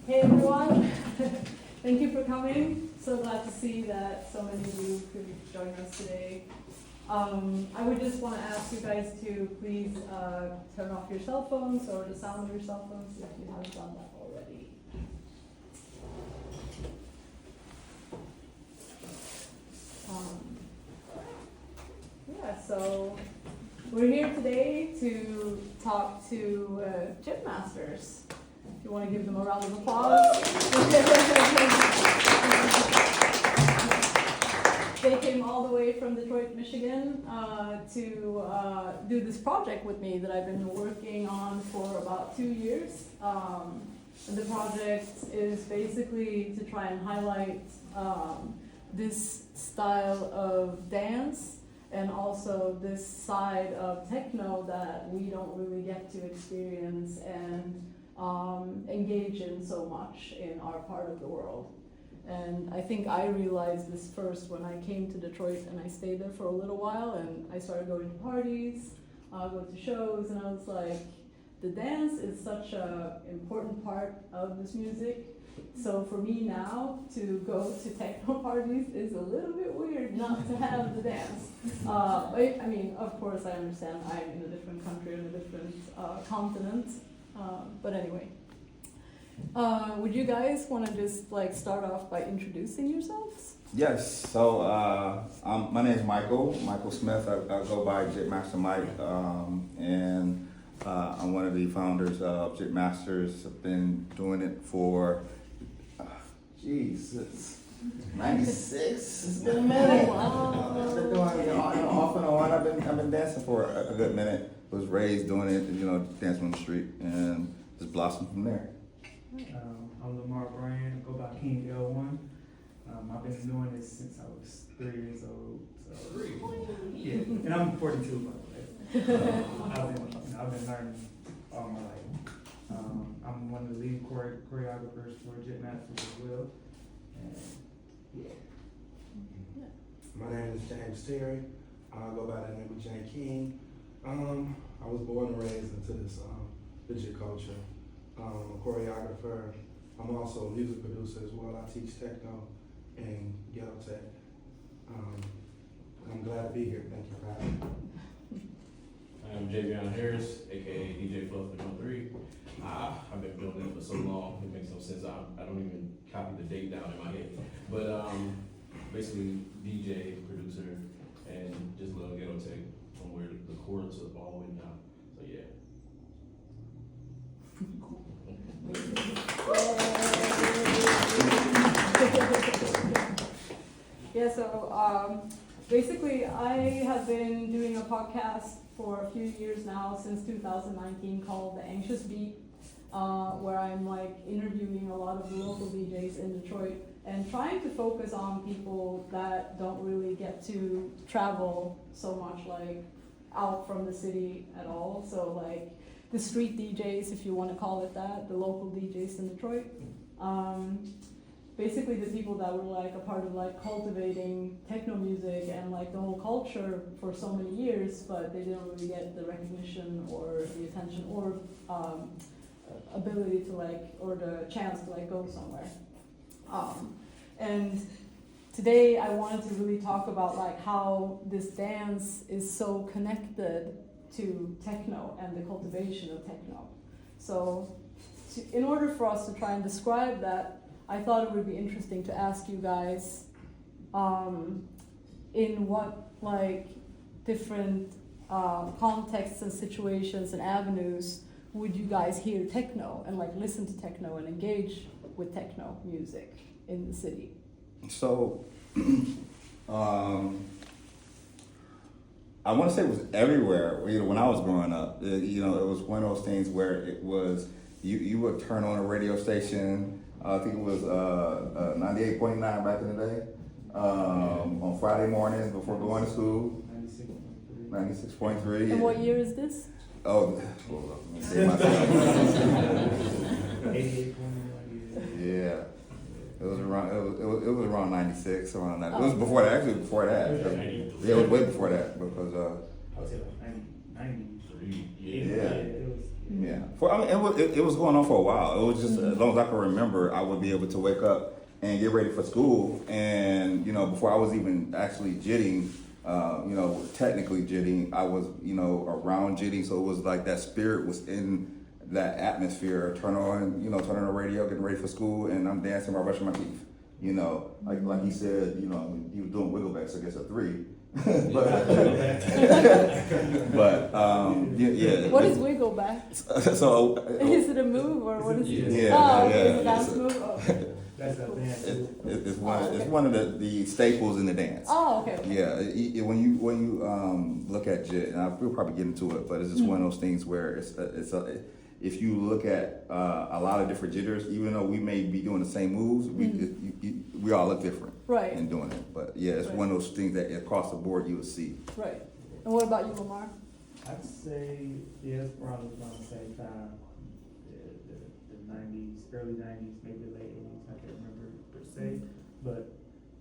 Hey everyone, thank you for coming. So glad to see that so many of you could join us today. I would just want to ask you guys to please turn off your cell phones or the sound of your cell phones if you haven't done that already. So we're here today to talk to Jit Masters. If you want to give them a round of applause. They came all the way from Detroit, Michigan to do this project with me that I've been working on for about 2 years. And the project is basically to try and highlight this style of dance and also this side of techno that we don't really get to experience and engage in so much in our part of the world. And I think I realized this first when I came to Detroit and I stayed there for a little while and I started going to parties, go to shows, and I was like, the dance is such an important part of this music. So for me now to go to techno parties is a little bit weird not to have the dance. I mean, of course I understand I'm in a different country, in a different continent, but anyway. Would you guys want to just start off by introducing yourselves? Yes, so my name is Michael Smith. I go by Jit Master Mike, and I'm one of the founders of Jit Masters. I've been doing it for, it's 96. It's been a minute. I've been doing it off and on. I've been dancing for a good minute. Was raised doing it, dancing on the street, and just blossomed from there. I'm Lamar Bryan, I go by King L1. I've been doing this since I was 3 years old. So, yeah, and I'm 42 by the way. I've been learning all my life. I'm one of the lead choreographers for Jit Masters as well. And yeah. My name is James Terry. I go by the name of Jane King. I was born and raised into this Jit culture. I'm a choreographer. I'm also a music producer as well. I teach techno and ghetto tech. I'm glad to be here. Thank you for having me. I'm Javion Harris, aka DJ Fluff 3. I've been building it for so long, it makes no sense. I don't even copy the date down in my head. But basically, DJ, producer, and just a little ghetto tech from where the chords are all the way down. So yeah. Yeah, so basically I have been doing a podcast for a few years now, since 2019, called The Anxious Beat, where I'm interviewing a lot of the local DJs in Detroit and trying to focus on people that don't really get to travel so much out from the city at all. So the street DJs, if you want to call it that, the local DJs in Detroit. Basically the people that were a part of cultivating techno music and the whole culture for so many years, but they didn't really get the recognition or the attention or ability to or the chance to go somewhere. And today I wanted to really talk about how this dance is so connected to techno and the cultivation of techno. So in order for us to try and describe that, I thought it would be interesting to ask you guys in what different contexts and situations and avenues would you guys hear techno and listen to techno and engage with techno music in the city? So, I want to say it was everywhere. When I was growing up, it was one of those things where it was you would turn on a radio station. I think it was 98.9 back in the day on Friday mornings before going to school. 96.3. And what year is this? Oh, well, let me say myself. 88.1. Yeah. It was around 96, around that. It was before that, actually before that. Yeah, it was way before that because I would say 90. 3. Yeah. It was Yeah, I mean, it was going on for a while. It was just as long as I can remember, I would be able to wake up and get ready for school. And you know, before I was even actually jitting, technically jitting, I was around jitting. So it was like that spirit was in that atmosphere. Turn on the radio, getting ready for school, and I'm dancing while brushing my teeth. You know, like he said, he was doing Wigglebacks, I guess, at 3. Yeah. What is wiggle back? So Is it a move or what is it? Yeah, Oh, yeah, is it a yeah. dance move? Oh. That's a dance. it's one of the staples in the dance. Oh, okay. Yeah, when you look at JIT, and we'll probably get into it, but it's just one of those things where if you look at a lot of different jitters, even though we may be doing the same moves, we all look different Right. in doing it. But yeah, it's one of those things that across the board you will see. Right. And what about you, Lamar? I'd say, it's probably around the same time, the 90s, early 90s, maybe late 80s, I can't remember per se. But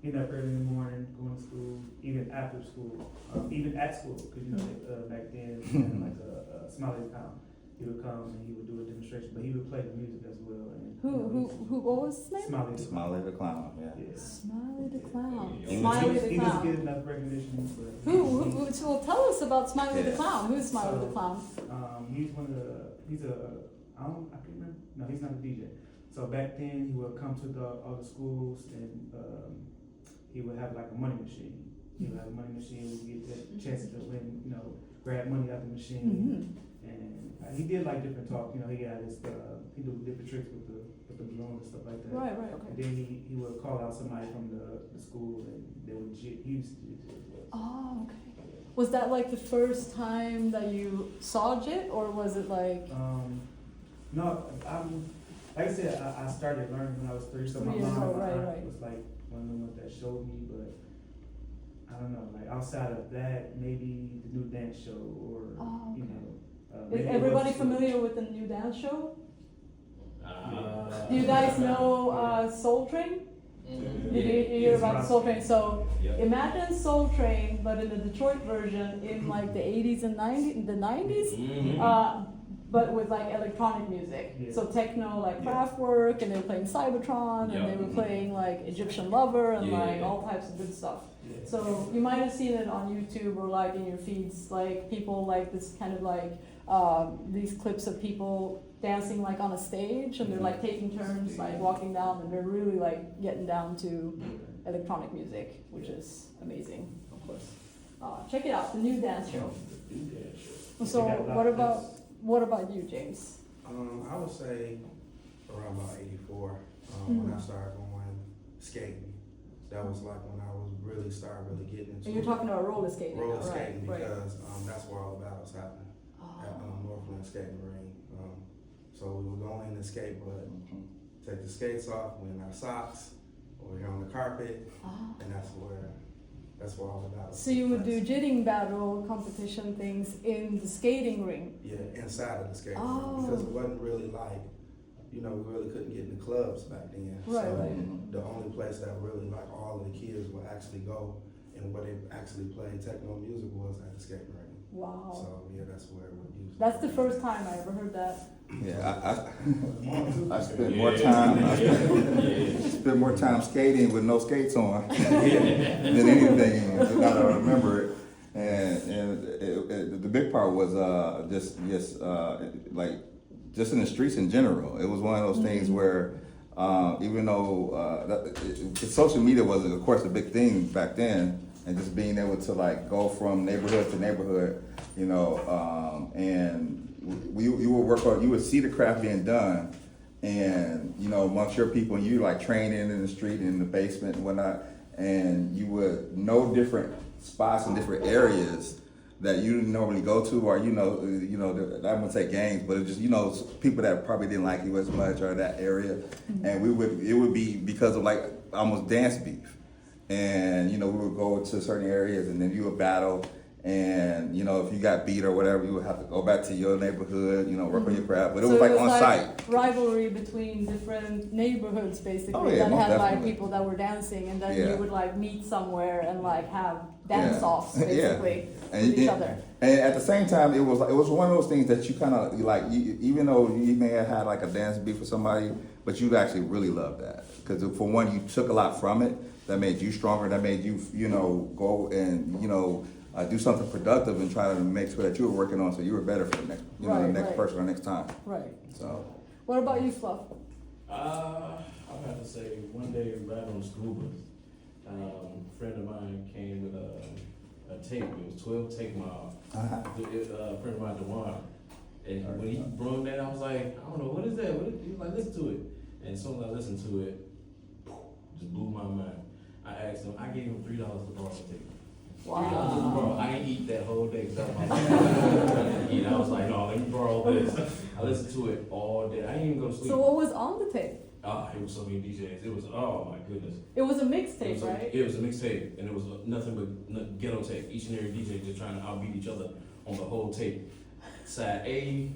getting up early in the morning, going to school, even after school, even at school, because back then, we had like a Smiley account. He would come and he would do a demonstration, but he would play the music as well. And, What was his name? Smiley the Clown, yeah. Smiley the Clown. Yeah. Smiley the He doesn't Clown. get enough recognition. But So tell us about Smiley the Yeah. Clown. Who's Smiley the So, Clown? he's I can't remember, no, he's not a DJ. So back then, he would come to all the schools and he would have like a money machine. He would have a money machine, we get the chance to win, grab money out the machine. Mm-hmm. And he did like different talk, he had his, he do different tricks with the balloon and stuff like that. Right, And okay. then he would call out somebody from the school and they would he used to do it as well. Oh, okay. Was that like the first time that you saw JIT, or was it like? No, like I said, I started learning when I was 3, so my 3 years mom old, right. was like one of the ones that showed me, but I don't know, like outside of that, maybe the new dance show or, Oh, okay. Is maybe it everybody was- familiar with the new dance show? Do you Yeah. guys know Soul Train? Did you hear about Soul Train? So Yep. imagine Soul Train, but in the Detroit version in like the 80s and 90s, Mhm. but with like electronic music. Yeah. So techno, like Yeah. Kraftwerk, and they were playing Cybertron, and Yep. they were playing like Egyptian Lover and Yeah. like all types of good stuff. Yeah. So you might have seen it on YouTube or like in your feeds, like people like this kind of like these clips of people dancing like on a stage, and they're like taking turns like walking down, and they're really like getting down to electronic music, which is amazing, of course. Check it out, the new dance show. So what about you, James? I would say around about 84, when I started going skating. That was like when I was really getting into And you're talking about roller skating, roller now, right? skating Right. because that's where all the battles happen at Northland Skating Ring. So we would go in and skate, but take the skates off, we're in our socks, or here on the carpet, Ah. and that's where all the battles. So you would do take place. jitting battle competition things in the skating ring. Yeah, inside of the skating Oh. ring because it wasn't really like, we really couldn't get in the clubs back then. Right, so right. the only place that really like all of the kids would actually go and where they actually played techno music was at the skating ring. Wow. So yeah, that's where we used. That's the first time I ever heard that. Yeah, I spent Yeah. more time. I Yeah. spent more time skating with no skates on than anything. Now that I remember it, and the big part was just in the streets in general. It was one of those things where even though social media was, of course, a big thing back then, and just being able to like go from neighborhood to neighborhood, and you would work on, you would see the craft being done, and amongst your people, and you like training in the street, in the basement and whatnot, and you would know different spots and different areas that you didn't normally go to, or I wouldn't say gangs, but it just people that probably didn't like you as much or that area, and it would be because of like almost dance beef, and we would go to certain areas and then you would battle, and if you got beat or whatever, you would have to go back to your neighborhood, work on your craft, but it was like on site. Rivalry between different neighborhoods, basically, Oh, yeah, that most had like definitely. people that were dancing, and then Yeah. you would like meet somewhere and like have dance-offs, Yeah. basically, And with each other. And at the same time, it was one of those things that you kind of like, even though you may have had like a dance beat for somebody, but you actually really loved that because for one, you took a lot from it that made you stronger, that made you, go and do something productive and try to make sure that you were working on so you were better for the next, the Right, next right. person or next time. Right. So What about you, Fluff? I would have to say one day right on the school bus, a friend of mine came with a tape. It was 12 Tape Mob. A friend of mine, DeJuan. And when he brought that, I was like, I don't know, what is that? He was like, listen to it. And as soon as I listened to it, just blew my mind. I asked him, I gave him $3 to borrow the tape. Wow. Bro, I ain't eat that whole day because that was my eat. I was like, no, let me borrow this. I listened to it all day. I didn't even go to sleep. So what was on the tape? It was so many DJs. It was, oh my goodness. It was a It mixtape, was right? It was a mixtape, and it was nothing but ghetto tape. Each and every DJ just trying to outbeat each other on the whole tape. Side A,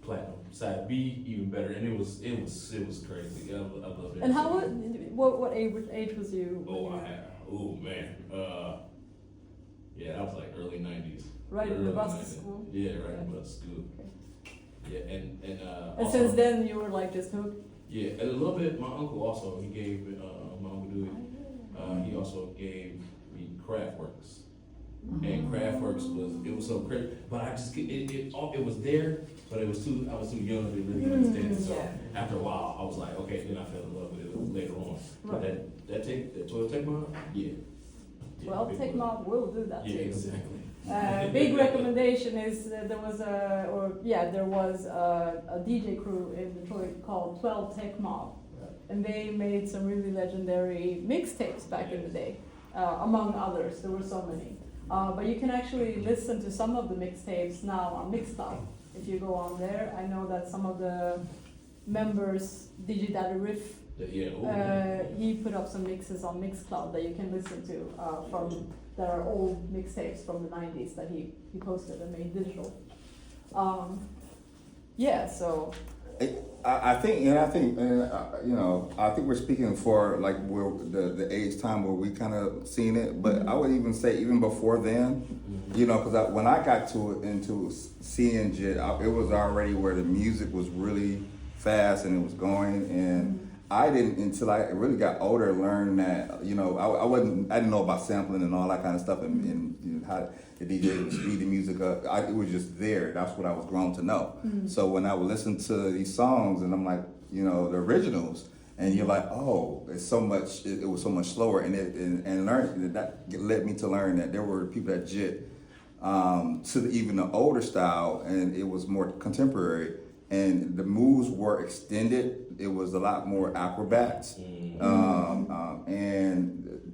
platinum. Side B, even better. And it was crazy. I loved it. And what age was you? Oh man. Yeah, I was like early 90s. Right in the Early bus 90s. school? Yeah, right in the bus school. Yeah, and And also, since then you were like just hooked? yeah, and a little bit. My uncle also he gave my uncle Dewey. He also gave me Kraftwerks, and Kraftwerks was so crazy. But I just it was there, but I was too young to really understand it. So Yeah. after a while, I was like, okay. Then I fell in love with it later on. But Right. that 12 Tape Mob, yeah. Well, big Tech one. Mob will do that Yeah, too. exactly. Big recommendation is there was a DJ crew in Detroit called 12 Tech Mob, and they made some really legendary mixtapes back in the day, among others. There were so many, but you can actually listen to some of the mixtapes now on Mixcloud if you go on there. I know that some of the members, DJ Daddy Riff, he put up some mixes on Mixcloud that you can listen to that are old mixtapes from the 90s that he posted and made digital. So I think we're speaking for like where the age time where we kind of seen it, but I would even say even before then, because when I got into seeing JIT, it was already where the music was really fast and it was going, and I didn't until I really got older learn that I didn't know about sampling and all that kind of stuff and how the DJ would speed the music up. It was just there. That's what I was grown to know. So when I would listen to these songs and I'm like, the originals, and you're like, oh, it's so much. It was so much slower, and learning that led me to learn that there were people that JIT to even the older style, and it was more contemporary. And the moves were extended. It was a lot more acrobats, and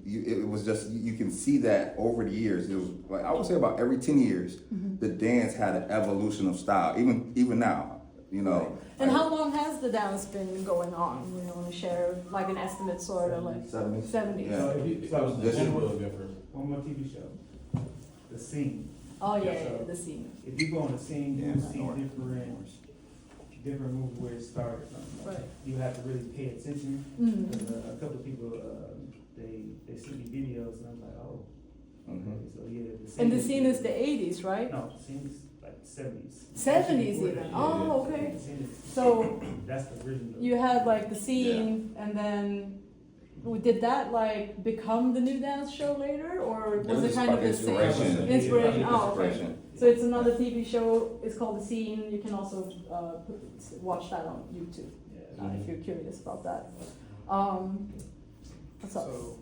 it was just you can see that over the years. It was like I would say about every 10 years, the dance had an evolution of style. Even now, Right. And how long has the dance been going on? You want to share like an estimate, sort of like 70s. 70s. Yeah. So This is- One more TV show, The Scene. Oh yeah, the scene. If you go on The Scene, Yeah, you see I know it. different moves where it started from. Right. You have to really pay attention. Mm. Because a couple of people, they sent me videos and I was like, oh. Okay, so yeah. And the scene is the 80s, right? No, The Scene is like 70s. 70s even. Oh, okay. The Scene is, So that's the original. you had like the scene, and then did that like become the new dance show later, or was it kind of the same inspiration. inspiration? Oh, okay. Inspiration. So it's another TV show. It's called The Scene. You can also watch that on YouTube if you're curious about that. What's up? So,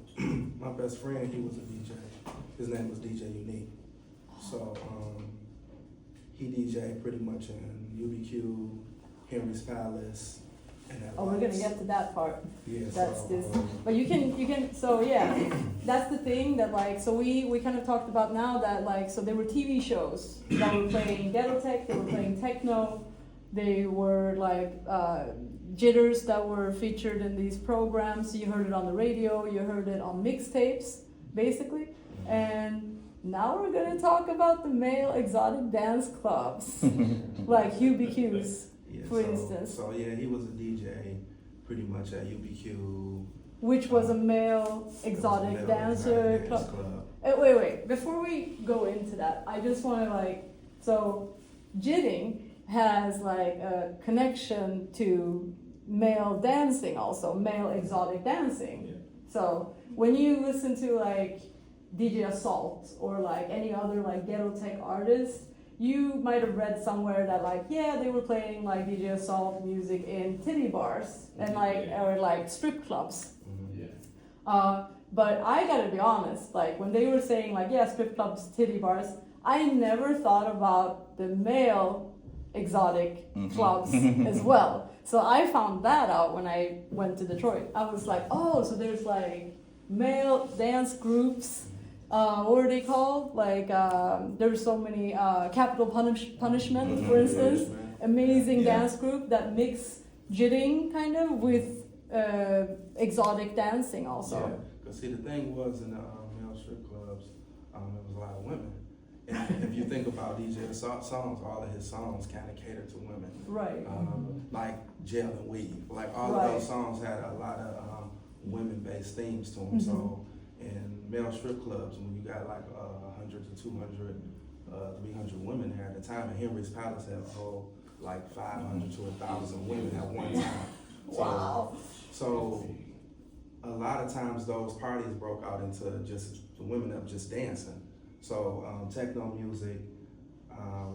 my best friend, he was a DJ. His name was DJ Unique. So, he DJ'd pretty much in UBQ, Henry's Palace, and that. Oh, we're gonna get to that part. Yeah, That's so, this. But you can. So yeah, that's the thing that like. So we kind of talked about now that like. So there were TV shows that were playing ghetto tech. They were playing techno. They were like jitters that were featured in these programs. You heard it on the radio. You heard it on mixtapes, basically. And now we're gonna talk about the male exotic dance clubs, like UBQs. Yeah, For instance. So yeah, he was a DJ pretty much at UBQ, which was a male exotic Male dancer Exotic club. Dance Club. Wait. Before we go into that, I just want to so jitting has like a connection to male dancing also, male exotic dancing. Yeah. So when you listen to like DJ Assault or like any other like ghetto tech artist, you might have read somewhere that like, yeah, they were playing like DJ Assault music in titty bars and like, Yeah. or like strip clubs. Yeah. But I gotta be honest, like when they were saying like, yeah, strip clubs, titty bars, I never thought about the male exotic clubs as well. So I found that out when I went to Detroit. I was like, oh, so there's like male dance groups. What are they called? Like there's so many Capital Punishment, for instance, amazing Yeah. dance group that mix jitting kind of with exotic dancing also. Yeah, because see, the thing was in the male strip clubs, there was a lot of women. And if you think about DJ Assault songs, all of his songs kind of cater to women. Right. Like Jail and Weave. Like all Right. of those songs had a lot of women-based themes to them. So in male strip clubs, when you got like 100 to 200, 300 women there at the time, and Henry's Palace had a whole like 500 to 1,000 women at one time. Wow. So a lot of times those parties broke out into just the women up just dancing. So techno music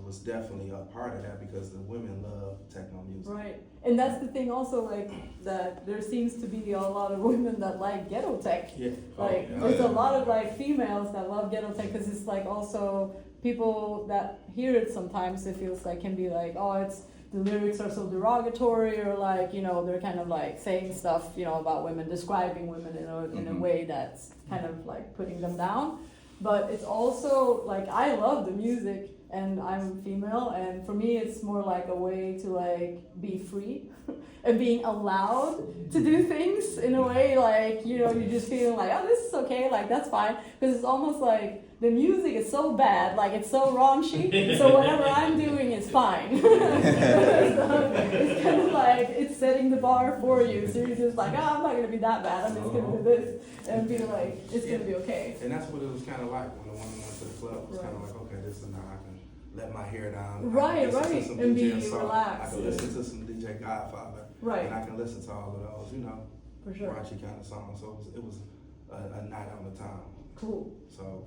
was definitely a part of that because the women love techno music. Right. And that's the thing also, like, that there seems to be a lot of women that like ghetto tech. Yeah. Like, yeah. there's a lot of, like, females that love ghetto tech because it's, like, also people that hear it sometimes, it feels like can be like, oh, it's, the lyrics are so derogatory or, like, you know, they're kind of, like, saying stuff, you know, about women, describing women in a way that's kind of, like, putting them down. But it's also, like, I love the music. And I'm female, and for me, it's more like a way to like be free and being allowed to do things in a way like, you know, you're just feeling like, oh, this is okay, like that's fine, because it's almost like the music is so bad, like it's so raunchy, so whatever I'm doing is fine. So it's kind of like it's setting the bar for you, so you're just like, oh, I'm not gonna be that bad, I'm just gonna do this and be like, it's gonna be okay. And that's what it was kind of like when the woman went to the club. It was kind of Right. like, okay, this is now I can let my hair down. Right, I can listen to right, some and DJ be Assault. relaxed. I can listen to some DJ Godfather. Right. And I can listen to all of those, you know, For sure. raunchy kind of songs. So it was a night on the town. Cool. So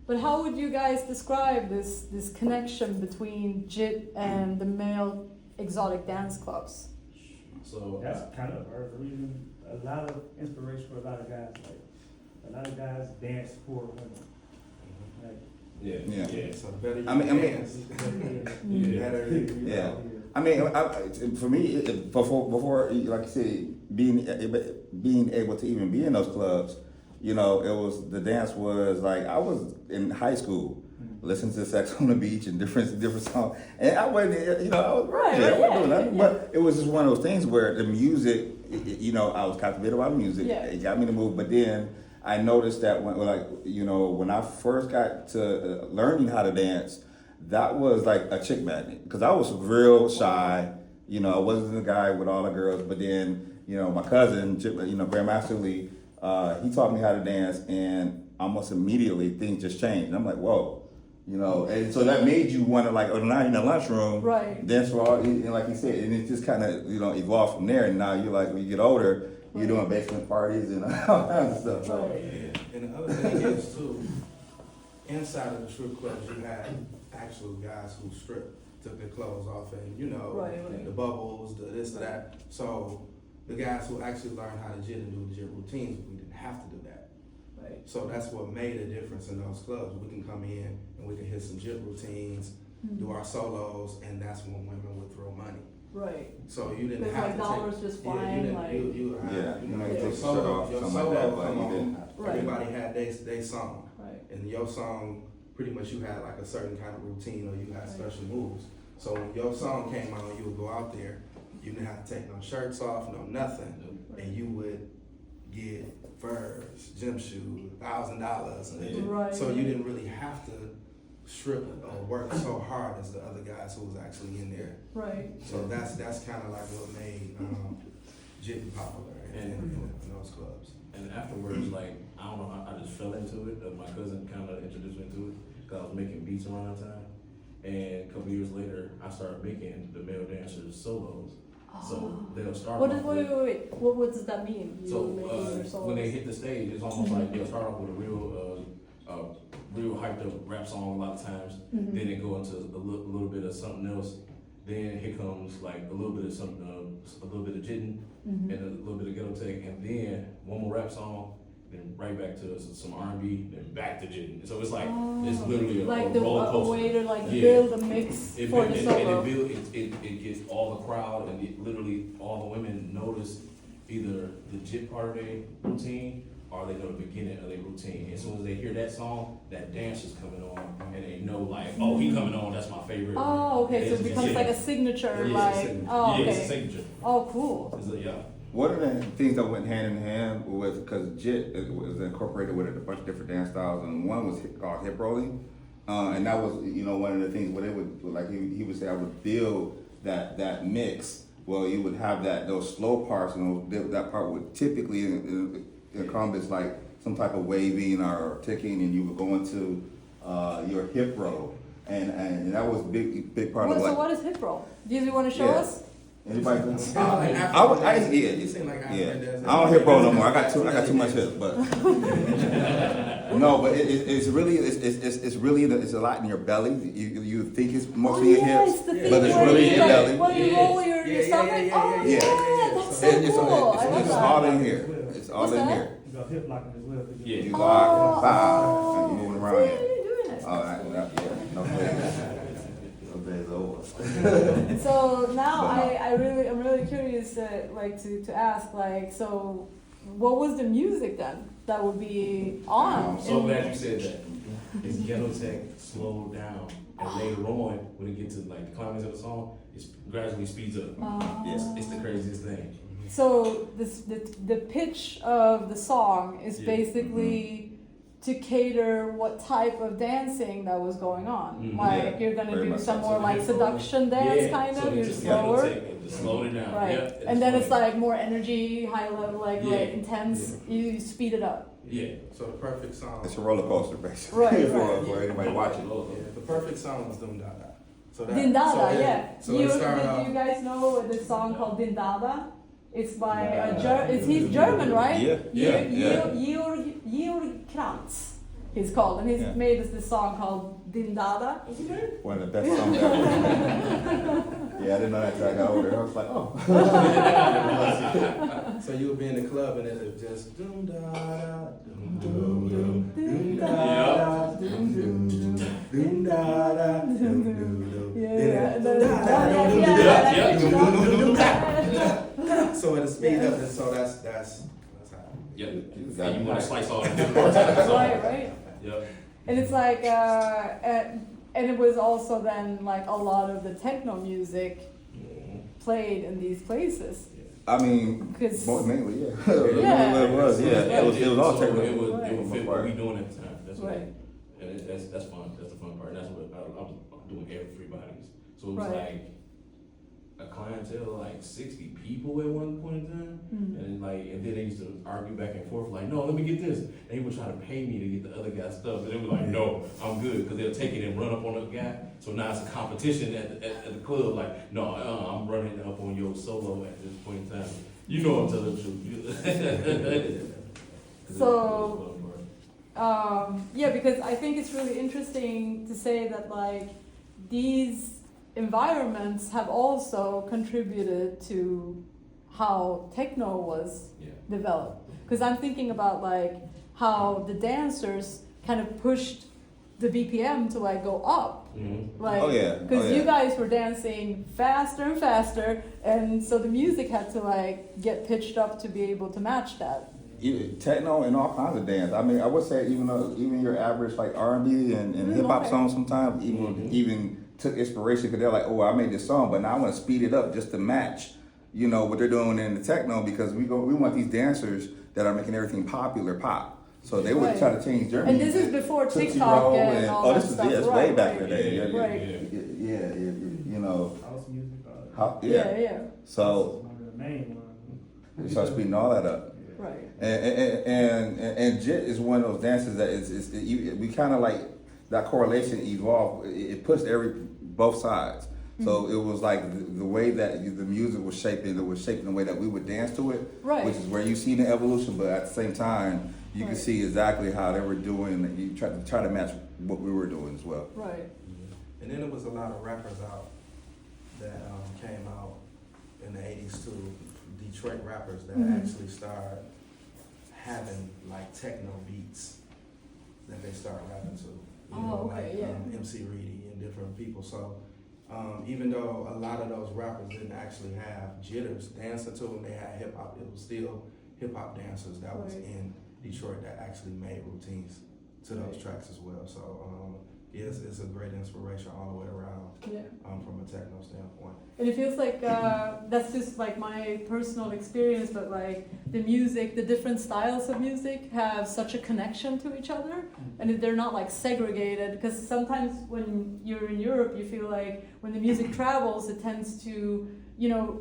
But how would you guys describe this connection between JIT and the male exotic dance clubs? So That's kind of the reason, a lot of inspiration for a lot of guys. Like, a lot of guys dance for women. Like, yeah, Yeah. yeah. so the better you I mean- dance, the better you Yeah. I mean, for me, before, like you said, being able to even be in those clubs, you know, it was, the dance was like, I was in high school, listening to Sex on the Beach and different songs, and I wasn't, you know, I was Right, I wasn't yeah, doing nothing, yeah. but it was just one of those things where the music, you know, I was captivated by the music, Yeah. it got me to move, but then I noticed that when, like, you know, when I first got to learning how to dance, that was like a chick magnet, because I was real shy, you know, I wasn't the guy with all the girls, but then, you know, my cousin, you know, Grandmaster Lee, he taught me how to dance, and almost immediately things just changed. And I'm like, whoa, you know, and so that made you want to, like, oh, now you're in the lunchroom, Right. dance for all, and like you said, and it just kind of, you know, evolved from there. And now you're like, when you get older, you're doing basement parties and all kinds of stuff. So, Right. And the other thing is too, inside of the strip clubs, you had actual guys who stripped, took their clothes off, and you know, Right. the bubbles, the this, or that. So the guys who actually learned how to jit and do legit routines, we didn't have to do that. Right. So that's what made a difference in those clubs. We can come in and we can hit some jit routines, do our solos, and that's when women would throw money. Right. So you didn't With have like to dollars take, just yeah, you flying, didn't, like you Yeah, you you know, might your take a solo, shirt off, your something solo like that, but come you on, didn't. Right. everybody had they song. Right. And your song, pretty much you had like a certain kind of routine or you had Right. special moves. So when your song came on, you would go out there, you didn't have to take no shirts off, no nothing, and you would get furs, gym shoes, $1,000. Right. So you didn't really have to strip or work so hard as the other guys who was actually in there. Right. So that's kind of like what made jit popular And- in those clubs. And afterwards, like, I don't know, I just fell into it. My cousin kind of introduced me to it because I was making beats around that time. And a couple years later, I started making the male dancers solos. So they'll start What off is, with, wait. What does that mean? You so making your solos? when they hit the stage, it's almost like they'll start off with a real hyped up rap song a lot of times. Mhm. Then they go into a little bit of something else. Then here comes like a little bit of something, a little bit of jitting Mhm. and a little bit of ghetto tech, and then one more rap song, then right back to some R&B, then back to jitting. So it's like it's literally a like the roller a coaster. way to like Yeah. build a mix It, for and, the and solo. it gets all the crowd and literally all the women notice either the jit part of their routine or they know the beginning of their routine. As soon as they hear that song, that dance is coming on, and they know like, oh, he coming on. That's my favorite. Oh, okay. So it It's- becomes yeah. like a signature, Yeah, like it's a signature. oh, Yeah, it's a okay. signature. Oh, cool. It's a, yeah. One of the things that went hand in hand was because JIT was incorporated with a bunch of different dance styles, and one was called hip rolling, and that was one of the things where they would like he would say I would build that mix. Well, you would have those slow parts, and that part would typically encompass like some type of waving or ticking, and you would go into your hip roll, and that was big part What, of so like. what is hip roll? Do you want to show Yeah. us? Anybody? It seems like African Yeah, dance. It seems like African dance. I don't hip roll no more. I got too much hip, but no, but it's really it's a lot in your belly. You think it's mostly your yeah, hips, it's the Yeah. thing but it's where really you in your like, belly. when you roll your stomach. Oh yeah. yeah, that's so It's cool. I love it's that. all in here. It's all What's in that? here. You got hip locking as well. Yeah. You Oh, lock, bow, and you moving around see, here. you're doing it. Oh, no days. No days over. So now But I'm really curious to ask like, so what was the music then that would be on? I'm so in- glad you said that. It's ghetto tech slowed down, and later on, when it gets to like the climax of the song, it gradually speeds up. It's the craziest thing. So the pitch of the song is Yeah. basically to cater what type of dancing that was going on. Mhm. Like Yeah, you're gonna very do much some so. more So like hip seduction dance Yeah, kind so of. You're it's just ghetto slower. tech and just slowed it down. Right. Yeah, And then it's funny. like more energy, high level, like Yeah. intense. You speed it up. Yeah. So the perfect song. It's a roller coaster, basically. Right, for, right. for anybody watching. Yeah, the perfect song was Dum Dada. So that, Dindada, so yeah. So you, it started do off. you guys know the song called Dindada? It's by he's German, right? Yeah, yeah. Georg Kranz, he's called, and he's Yeah. made this song called Dindada. One of the best songs ever. Yeah, I didn't know that till I got older. I was like, oh. So you would be in the club and it would just Dum Dada, Dum Dum Dum, Dum Dada, Dum Dum Dum, Dum Dada, Dum Dum Dum. Yeah, Then it- Dum Dum Dum, Dum Dada. So it'll speed up, and so that's how. Yep. You And you want got to slice all the different parts of the song. right. Yep. And it's like, and it was also then like a lot of the techno music played in these places. I mean, 'Cause- mainly, yeah. Yeah. It was, yeah. It was all So technical. It would Right. fit what we doing at the time. That's what. Right. And that's fun. That's the fun part. That's what I was doing everybody's. So it was Right. like a clientele of like 60 people at one point in time. Mhm. And then they used to argue back and forth, like, no, let me get this. And he would try to pay me to get the other guy's stuff. And they were like, no, I'm good. Because they'll take it and run up on the guy. So now it's a competition at the club. Like, no, I'm running up on your solo at this point in time. You know I'm telling the truth. So- Yeah, because I think it's really interesting to say that like these environments have also contributed to how techno was Yeah. developed. Because I'm thinking about like how the dancers kind of pushed the BPM to like go up. Mhm. Like, Oh, yeah. because Oh, yeah. you guys were dancing faster and faster, and so the music had to like get pitched up to be able to match that. Techno and all kinds of dance. I mean, I would say even your average like R&B and hip hop right. songs sometimes even took inspiration because they're like, oh, I made this song, but now I want to speed it up just to match, what they're doing in the techno because we want these dancers that are making everything popular pop. So they would Right. try to change their And music. this is before Tootsie TikTok Roll and all oh, that this is stuff. it's right, way back right. in the day. Yeah, Right. yeah, House music. How, Yeah, yeah. So One of the main ones. You start speeding all that up. Right. And JIT is one of those dances that we kind of like that correlation evolved. It pushed both sides. So it was like the way that the music was shaping. It was shaping the way that we would dance to it, Right. which is where you see the evolution. But at the same time, you can Right. see exactly how they were doing. And you try to match what we were doing as well. Right. And then there was a lot of rappers out that came out in the 80s too, Detroit rappers that Mhm. actually started having like techno beats that they start rapping to. Oh, okay, like yeah. MC Reedy and different people. So even though a lot of those rappers didn't actually have jitters dancing to them, they had hip hop. It was still hip hop dancers that was Right. in Detroit that actually made routines to those Right. tracks as well. So yes, it's a great inspiration all the way around Yeah. from a techno standpoint. And it feels like that's just like my personal experience, but like the music, the different styles of music have such a connection to each other, and they're not like segregated. Because sometimes when you're in Europe, you feel like when the music travels, it tends to, you know,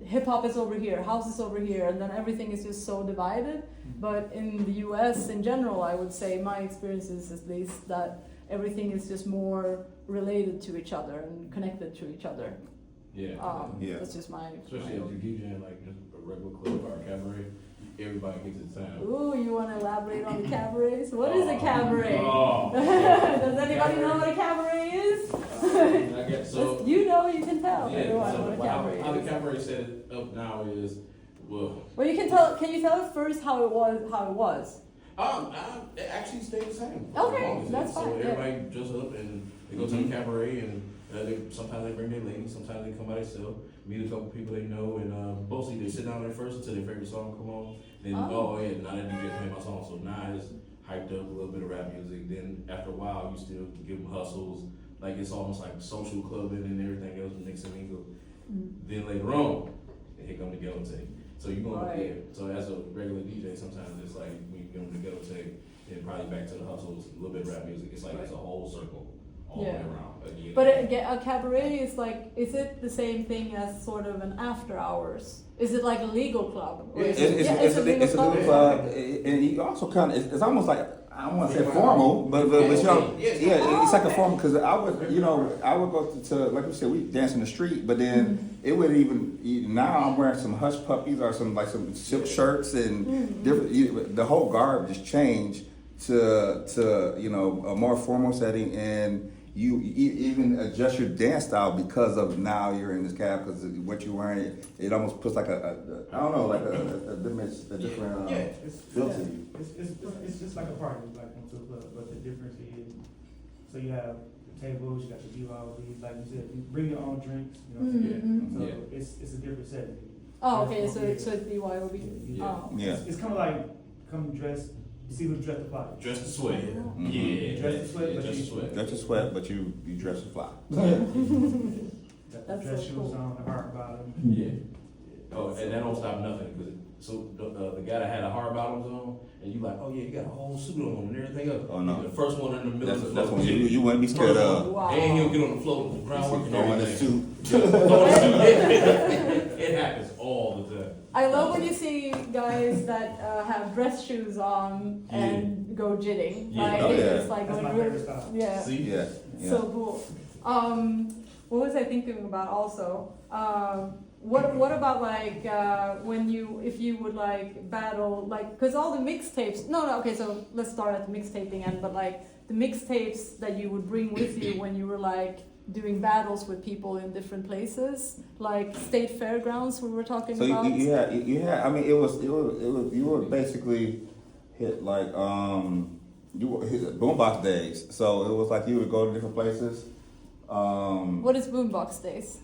hip hop is over here, house is over here, and then everything is just so divided. But in the US in general, I would say my experience is at least that everything is just more related to each other and connected to each other. Yeah. Yeah. That's just my. Especially if you're DJing like just a regular club or a cabaret, everybody gets its time. Ooh, you want to elaborate on the cabarets? What is a cabaret? Oh. Does anybody know what a cabaret is? I guess so. You know, you can tell Yeah, everyone so what a how cabaret the is. cabaret set it up now is, well, Well, you can tell. Can you tell us first how it was? How it was? it actually stayed the same. Okay, As long as that's so fine, yeah. everybody dress up and they go to the cabaret and sometimes they bring their ladies, sometimes they come by themselves, meet a couple people they know, and mostly they sit down there first until their favorite song come on. Then Oh. yeah, now that DJ playing my song, so now I just hyped up a little bit of rap music. Then after a while, you still give them hustles, like it's almost like social clubbing and everything else mixed and mingled. Then later on, here come the ghetto tape. So you going up Right. there. So as a regular DJ, sometimes it's like when you give them the ghetto tape, then probably back to the hustles, a little bit of rap music. It's like it's a whole circle all the way Yeah. around again. But a cabaret is like, is it the same thing as sort of an after hours? Is it like a legal club? Or is it- yeah, It's a little club, and you also kind of it's almost like I don't want to say formal, but you know, yeah, it's like a formal because I would go to like you said, we dance in the street, but then it would even now I'm wearing some hush puppies or some silk shirts and different. The whole garb just changed to you know a more formal setting, and you even adjust your dance style because of now you're in this cab because what you're wearing it almost puts like a I don't know like a different feel to you. It's just like a party, like into a club, but the difference is, so you have the tables, you got your BYOB, like you said, you bring your own drinks, you know what I'm saying? So Yeah. it's a different setting. Oh, okay. So Yeah. it's BYOB. Yeah. Oh. Yeah. It's kind of like come dressed, you see who's dressed to party. Dress to sweat. Mhm. Yeah. Dress to sweat, but dress to you- sweat. Got your sweat, but you dress to fly. Got the That's dress so shoes cool. on, the hard bottom. Yeah. Oh, and that don't stop nothing because the guy that had a hard bottoms on, and you like, oh yeah, you got a whole suit on and everything else. Oh, no. The first one in the middle of the That's floor. what you wouldn't be scared of. Wow. And he'll get on the floor with the groundwork and Throwing the everything. suit. It happens all the time. I love when you see guys that have dress shoes on and go jitting. Yeah. Like Oh, yeah. it's like That's going my really, favorite style. yeah. See? Yeah, yeah. So cool. What was I thinking about also? What about like if you would like battle like because all the mixtapes okay, so let's start at the mixtaping end, but like the mixtapes that you would bring with you when you were like doing battles with people in different places, like state fairgrounds we were talking So about. you had. I mean, it was. You would basically hit like you would hit boombox days. So it was like you would go to different places. What is Boombox Days?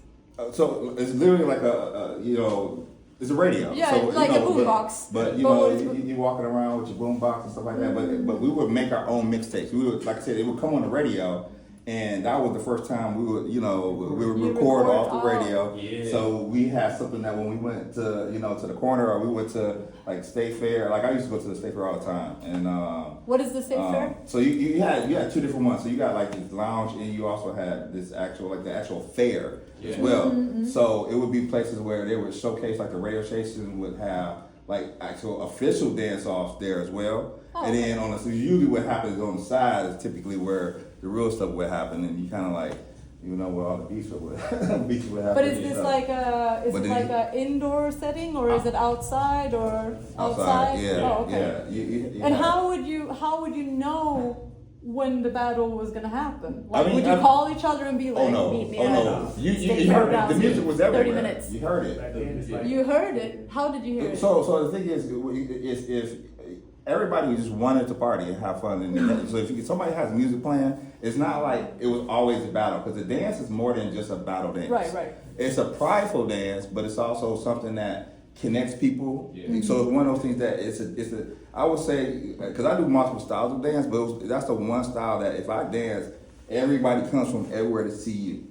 So it's literally like a you know, it's a radio. Yeah, so, like you know, a boombox. But you But know, it's- you walking around with your boombox and stuff like that. But we would make our own mixtapes. We would, like I said, it would come on the radio, And that was the first time we would, we would You record record, off the oh. radio. Yeah. So we had something that when we went to, to the corner or we went to like State Fair, like I used to go to the State Fair all the time. And What is the state fair? so you had two different ones. So you got like this lounge and you also had this the actual fair as Yeah. well. Mm-hmm, So it would be places where they would showcase, like the radio station would have like actual official dance offs there as well. Oh, And then so usually what happens on the side is typically where the real stuff would happen, and you kind of like, where all the beats would happen. But is and this stuff. like a But then a indoor setting, or is it outside or outside? Yeah, Oh, okay. yeah. You And have- how would you know when the battle was gonna happen? Like, I mean, would you call each other and be like, Oh no! meet me Oh at no! You State heard Fair it. The music was everywhere. 30 minutes. You heard it. Back then, it's like, You heard it. How did you hear it? So the thing is if everybody just wanted to party and have fun, and so if somebody has music playing, it's not like it was always a battle, because the dance is more than just a battle dance. Right. It's a prideful dance, but it's also something that connects people. Yeah. So it's one of those things that it's a I would say, because I do multiple styles of dance, but that's the one style that if I dance, everybody comes from everywhere to see you.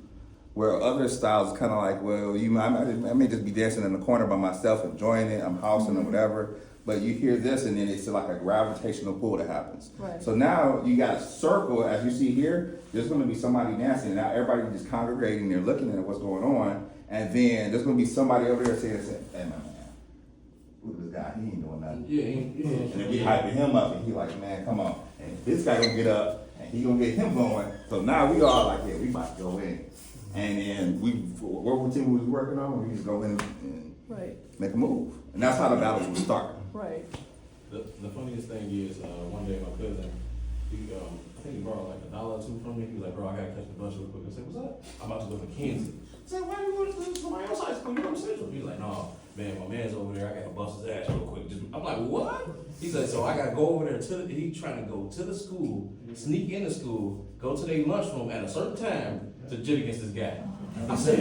Where other styles is kind of like, well, I may just be dancing in the corner by myself, enjoying it, I'm housing or whatever. But you hear this, and then it's like a gravitational pull that happens. Right. So now you got a circle, as you see here. There's going to be somebody dancing. Now everybody just congregating, they're looking at what's going on, and then there's going to be somebody over there saying, "Hey man, look at this guy. He ain't doing nothing." Yeah. And then we hyping him up, and he like, "Man, come on!" And this guy gonna get up, and he gonna get him going. So now we all like, "Yeah, we about to go in." And then what team we was working on, we just go in and Right. make a move, and that's how the battles would start. Right. The funniest thing is, one day my cousin, I think he borrowed like $1 or $2 from me. He was like, "Bro, I gotta catch the bus real quick." I said, "What's up?" "I'm about to go to Kansas." I said, "Why are you going to somebody else's high school? You know Central." He's like, "No, man, my man's over there. I gotta bust his ass real quick." I'm like, "What?" He's like, "So I gotta go over there he's trying to go to the school, sneak into school, go to their lunchroom at a certain time to jit against this guy." I said,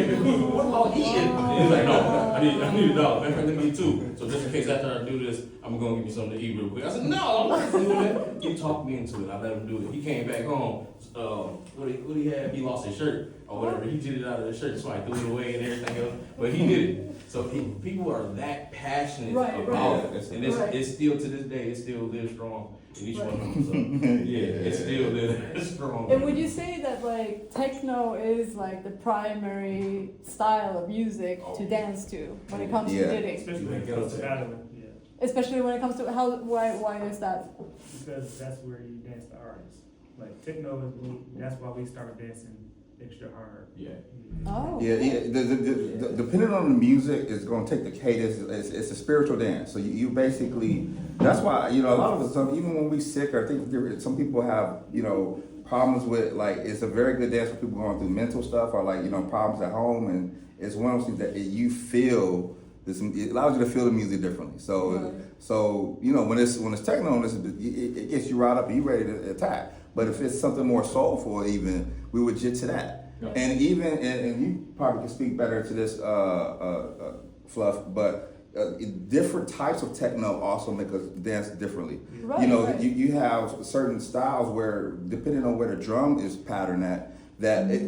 "What about eating?" He's like, "No, I need $1. Man, let me $2. So just in case after I do this, I'm gonna give you something to eat real quick." I said, "No, I'm not doing that." He talked me into it. I let him do it. He came back home. What he had? He lost his shirt or whatever. He jitted out of the shirt, so I threw it away and everything else. But he did it. So people are that passionate Right, about right. it, and it's still to this day, it still lives strong in each one of them. So yeah, it still lives strong. And would you say that like techno is like the primary style of music to dance to when it comes Yeah. to jitting? especially when it comes to battling, yeah. Especially when it comes to why is that? Because that's where you dance the artist. Like techno that's why we start dancing extra hard. Yeah. Oh. Yeah. Depending on the music, it's going to take the cadence. It's a spiritual dance. So you basically, that's why, a lot of us, even when we sick, I think some people have, problems with, like, it's a very good dance for people going through mental stuff or like, problems at home. And it's one of those things that you feel, it allows you to feel the music differently. So, Right. when it's techno, it gets you right up and you ready to attack. But if it's something more soulful, even, we would jit to that. Yeah. And even, and you probably can speak better to this, Fluff, but different types of techno also make us dance differently. Right, right. You have certain styles where, depending on where the drum is patterned at,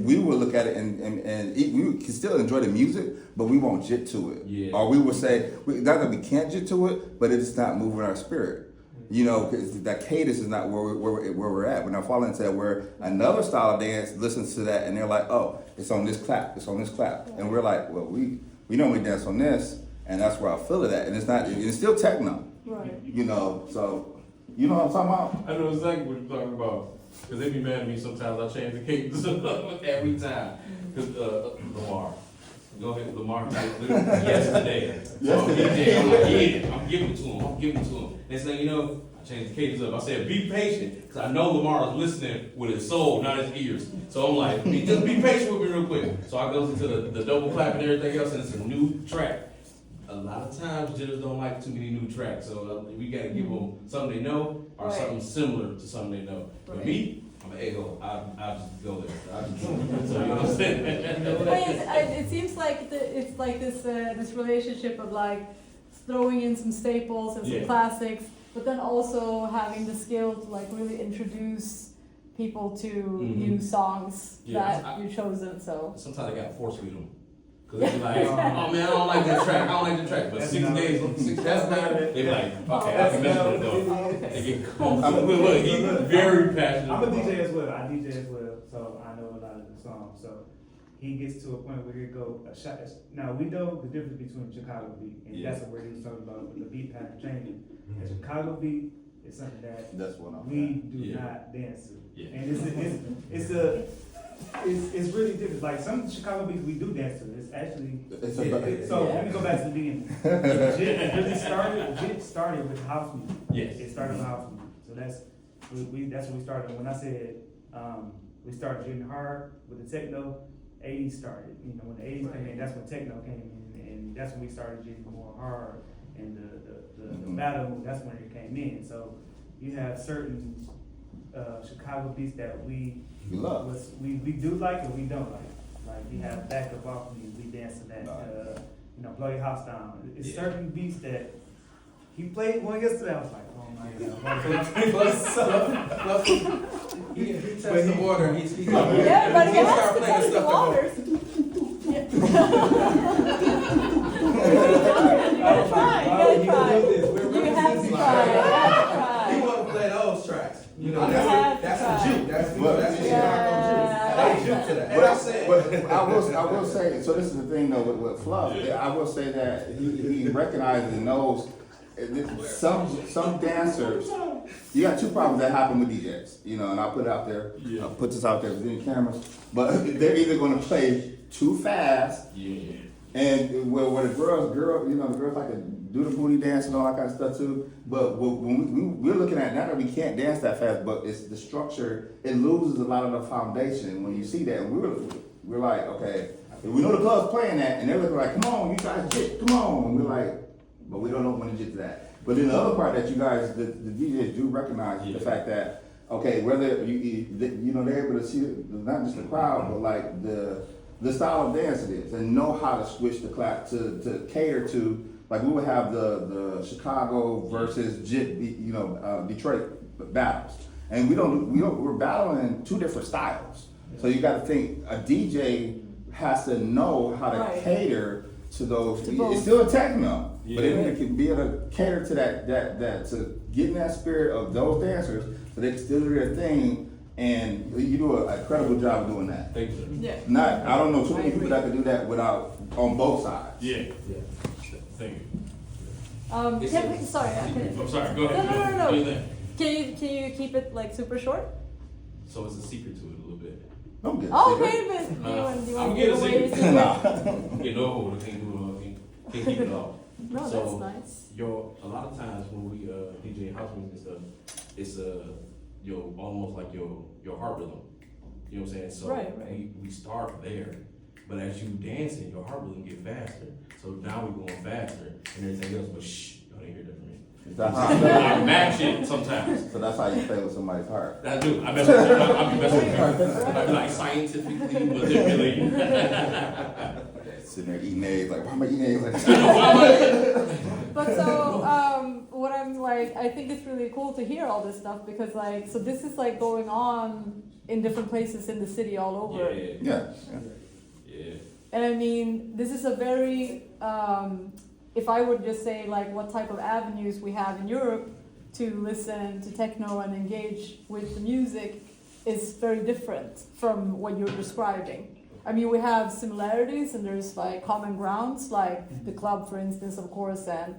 we will look at it and we can still enjoy the music, but we won't jit to it. Yeah. Or we will say, not that we can't jit to it, but it's not moving our spirit. Because that cadence is not where we're at. We're not falling into that. Where another style of dance listens to that and they're like, "Oh, it's on this clap. It's on this clap," and we're like, "Well, we normally dance on this, and that's where I feel it at." And it's not. It's still techno. Right. So you know what I'm talking about? I know exactly what you're talking about. Because they be mad at me sometimes. I change the cadence every time. Because Lamar. Go ahead, Lamar. Yesterday. So I'm like, yeah, I'm giving it to him. Next thing you know, I changed the cadence up. I said, "Be patient." Because I know Lamar is listening with his soul, not his ears. So I'm like, just be patient with me real quick. So I goes into the double clap and everything else, and it's a new track. A lot of times, jitters don't like too many new tracks, so we gotta give them something they know or Right. something similar to something they know. But Right. me, I'm an ego. I just go there. So you know what I'm saying? It seems like it's like this relationship of like throwing in some staples and some Yeah. classics, but then also having the skill to like really introduce people to Mhm. use songs Yeah, that you've chosen. So Sometimes I got force feed them. Cause they be like, oh man, I don't like that track. I don't like the track. But That's 6 not- days, 6 that's days not later, it. they be like, okay, I That's can mess not with it though. it. They get cold. Look, he's very passionate. I'm a DJ as well. I DJ as well, so I know a lot of the songs. So he gets to a point where he go a shot. Now we know the difference between Chicago beat, and Yeah. that's what he was talking about with the beat pattern changing. A Chicago beat is something that That's what I'm. we do Yeah. not dance to, Yeah. and it's really different. Like some Chicago beats we do dance to. It's actually It's so. Let me go back to the beginning. Jit started with house music. Yes. It started with house music. So that's what we started. When I said we started getting hard with the techno, 80s started. You know, when the 80s came in, that's when techno came in, and that's when we started getting more hard. And the battle, that's when it came in. So you have certain Chicago beats that we You love. we do like and we don't like. Like we have back up off me, we dance to that. Nice. Blow your house down. It's Yeah. certain beats that he played one yesterday. I was like, oh my god. He tests the water. He's yeah, but he has start to playing test the stuff waters. I Try. You have to try. He want to play those tracks. You know, You that's have that's to the try. juke. That's But- that's the Yeah. Chicago juke. They juke to that. But, And I'm saying, but I will say, so this is the thing though with Fluff, I will say that he recognizes and knows some dancers, you got two problems that happen with DJs, you know, and I'll put it out there, I'll put this out there with any cameras, but they're either gonna play too fast, Yeah. and where the girls, you know, the girls like to do the booty dance and all that kind of stuff too. But when we're looking at now that we can't dance that fast, but it's the structure. It loses a lot of the foundation when you see that. And we're like, okay, we know the club's playing that, and they're looking like, come on, you guys, get, come on. And we're like, but we don't know when to get to that. But then the other part that you guys, the DJs do recognize the fact that, okay, whether you know, they're able to see not just the crowd, but like the style of dance it is, and know how to switch the clap to cater to. Like we would have the Chicago versus Detroit battles, and we're battling two different styles. So you got to think a DJ has to know how to Right. cater to those. To both. It's still a techno, but Yeah. it can be able to cater to that to get in that spirit of those dancers, so they can still do their thing. And you do a incredible job of doing that. Thank you, sir. Yeah. I don't know too many I people agree. that can do that without on both sides. Yeah. Thank you. Sorry, I couldn't. I'm sorry. Go ahead. No. Do your thing. Can you keep it like super short? So it's a secret to it a little bit. Don't get Oh, sick. okay, but do you want I'm to getting give away your sick. secret? Nah. Okay, no, I can't do it. Can't keep it all. No, that's So, nice. a lot of times when we DJ house music and stuff, it's almost like your heart rhythm. You know what I'm saying? So Right. we start there, but as you dancing, your heart rhythm get faster. So now we're going faster and everything else. But shh, y'all didn't hear that from me. That's I how, match it sometimes. so that's how you play with somebody's heart. I do. I mess with I be messing with her. I be like scientifically manipulating. Sitting there eating eggs, like, why am I eating eggs like this? But so, what I'm like, I think it's really cool to hear all this stuff because like, so this is like going on in different places in the city all over. Yeah. Yeah. And I mean, this is a very, if I would just say like what type of avenues we have in Europe to listen to techno and engage with the music is very different from what you're describing. I mean, we have similarities and there's like common grounds, like the club, for instance, of course, and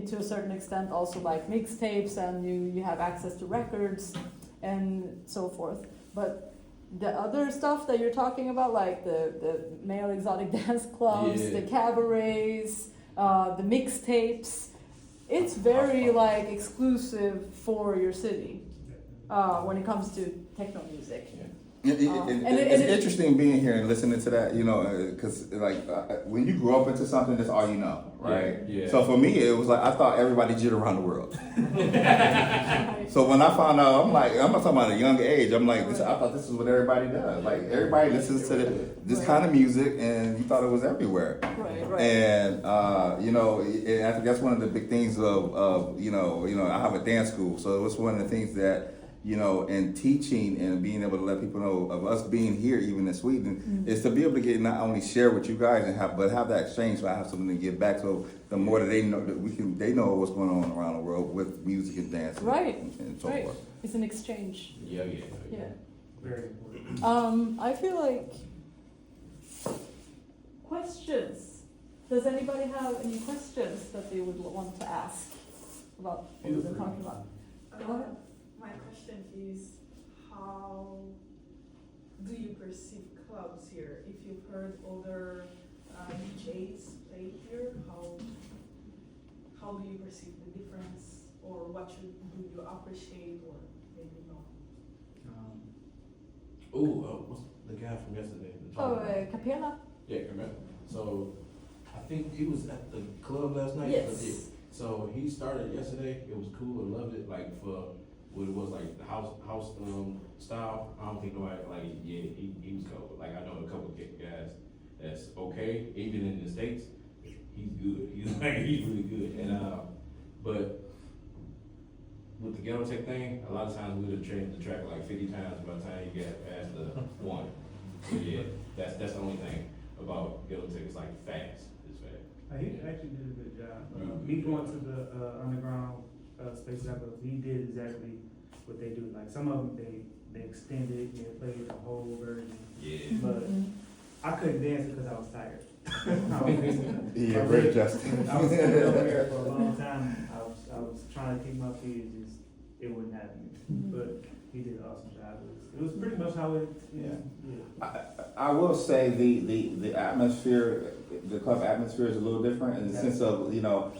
to a certain extent also like mixtapes, and you have access to records and so forth. But the other stuff that you're talking about, like the male exotic dance clubs, Yeah. the cabarets, the mixtapes, it's very like exclusive for your city when it comes to techno music. It's interesting being here and listening to that, you know, because like when you grow up into something, that's all you know, right? Yeah. So for me, it was like I thought everybody did around the world. So when I found out, I'm like, I'm not talking about a young age. I'm like, I thought this is what everybody does. Like everybody listens to this kind of music, and you thought it was everywhere. Right. And you know, and I think that's one of the big things of you know, I have a dance school, so it was one of the things that you know, and teaching and being able to let people know of us being here, even in Sweden, is to be able to get not only share with you guys and but have that exchange. So I have something to give back. So the more that they know that they know what's going on around the world with music and dance, Right, and so right. forth. It's an exchange. Yeah. Yeah. Very important. I feel like questions. Does anybody have any questions that they would want to ask about what we've been talking about? Go ahead. My question is, how do you perceive clubs here? If you've heard other DJs play here, how do you perceive the difference, or what do you appreciate, or maybe not? What's the guy from yesterday? The Oh, drummer? Capella? Yeah, correct. So I think he was at the club last night. Yes. So he started yesterday. It was cool. I loved it. Like for what it was like the house style. I don't think nobody he was cool. Like I know a couple of guys that's okay. Even in the States, he's good. He's really good. And but with the ghetto tech thing, a lot of times we would change the track like 50 times by the time you get past the one. So yeah, that's the only thing about ghetto tech. It's like fast. It's fast. He actually did a good job. Me going to the underground space levels, he did exactly what they do. Like some of them, they extended, they played the whole version. Yeah. But I couldn't dance because I was tired. I was, Yeah, great, Justin. I was sitting over there for a long time. I was trying to keep my feet, it wouldn't happen. But he did an awesome job. It was pretty much how it. I will say the atmosphere, the club atmosphere is a little different in the sense of, you know,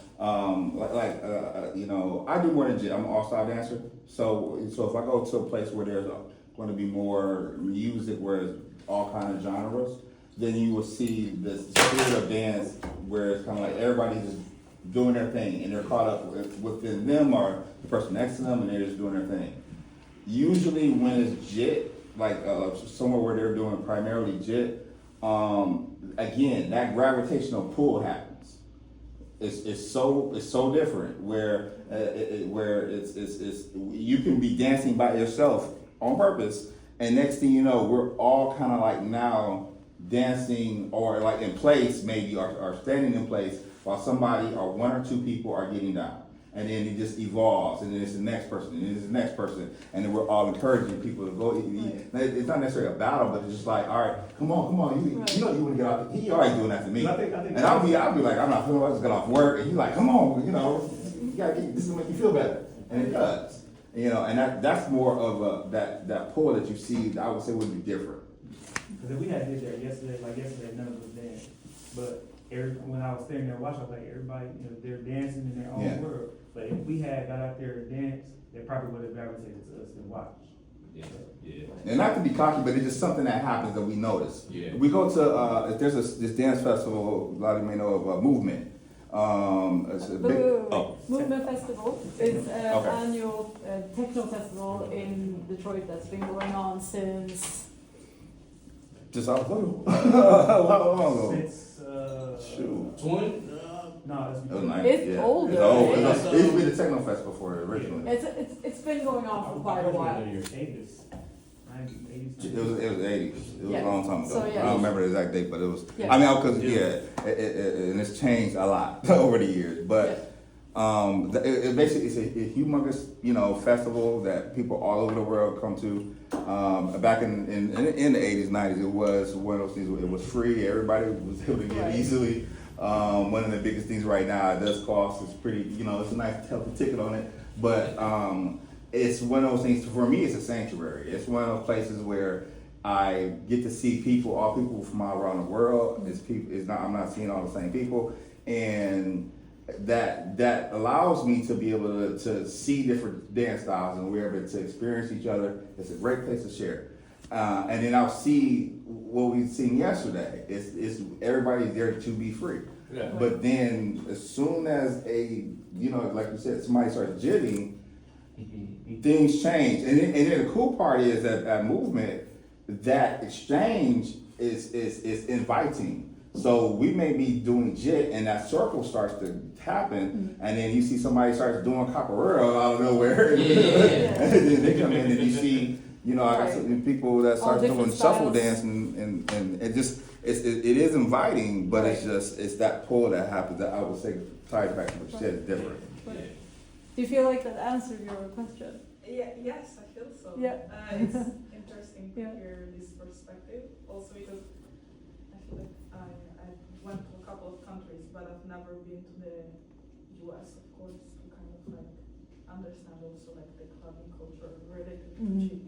you know, I do more than I'm an all-style dancer. So if I go to a place where there's going to be more music, where it's all kind of genres, then you will see the spirit of dance where it's kind of like everybody's just doing their thing and they're caught up within them or the person next to them and they're just doing their thing. Usually when it's JIT, like somewhere where they're doing primarily JIT, again, that gravitational pull happens. It's so different where it's you can be dancing by yourself on purpose, and next thing you know, we're all kind of like now dancing or like in place maybe or standing in place while somebody or one or two people are getting down. And then it just evolves, and then it's the next person, and then it's the next person, and then we're all encouraging people to go. It's not necessarily a battle, but it's just like, all right, come on, you know you want to get out. He already doing that to me, I think and I'll be like, I'm not feeling like I just got off work, and you like, come on, you know, you gotta this will make you feel better, and it does, you know, and that's more of that pull that you see. I would say would be different. Because we had did that yesterday, none of us danced. But when I was standing there watching, I was like, everybody, you know, they're dancing in their own world. But if we had got out there to dance, they probably would have gravitated to us and watched. Yeah. And not to be cocky, but it's just something that happens that we notice. Yeah. We go to there's this dance festival. A lot of you may know of Movement. It's a big, Movement Festival is an annual techno festival in Detroit that's been going on since. just how long ago? Since, Shoot. 20? no, It was nice, It's yeah. older. It's old. It's- It used to be the techno festival for it originally. It's been going on for quite a while. 80s, 90s, 80s. It was 80s. It was Yeah. a long time ago. So, yeah. I don't remember the exact date, but it was. Yeah. I mean, because and it's changed a lot over the years. But it basically it's a humongous, you know, festival that people all over the world come to. Back in the 80s, 90s, it was one of those things where it was free. Everybody was able to get Right. easily. One of the biggest things right now, it does cost. It's pretty, you know, it's a nice healthy ticket on it. But it's one of those things. For me, it's a sanctuary. It's one of those places where I get to see people, all people from all around the world. I'm not seeing all the same people, and that allows me to be able to see different dance styles, and we're able to experience each other. It's a great place to share. And then I'll see what we've seen yesterday. It's everybody's there to be free. Yeah. But then as soon as like you said, somebody starts jitting, things change. And then the cool part is that Movement, that exchange is inviting. So we may be doing jit, and that circle starts to happen, and then you see somebody starts doing capoeira out of nowhere. Yeah. And then they come in and you see, I got some people that start doing different shuffle styles. dance, and it just it is inviting, but it's that pull that happens that I would say ties back to the shit is different. Do you feel like that answered your question? Yeah, yes, I feel so. Yeah. It's interesting to Yeah. hear this perspective, also because I feel like I went to a couple of countries, but I've never been to the US, of course, to kind of like understand also like the clubbing culture related to Mhm. jig.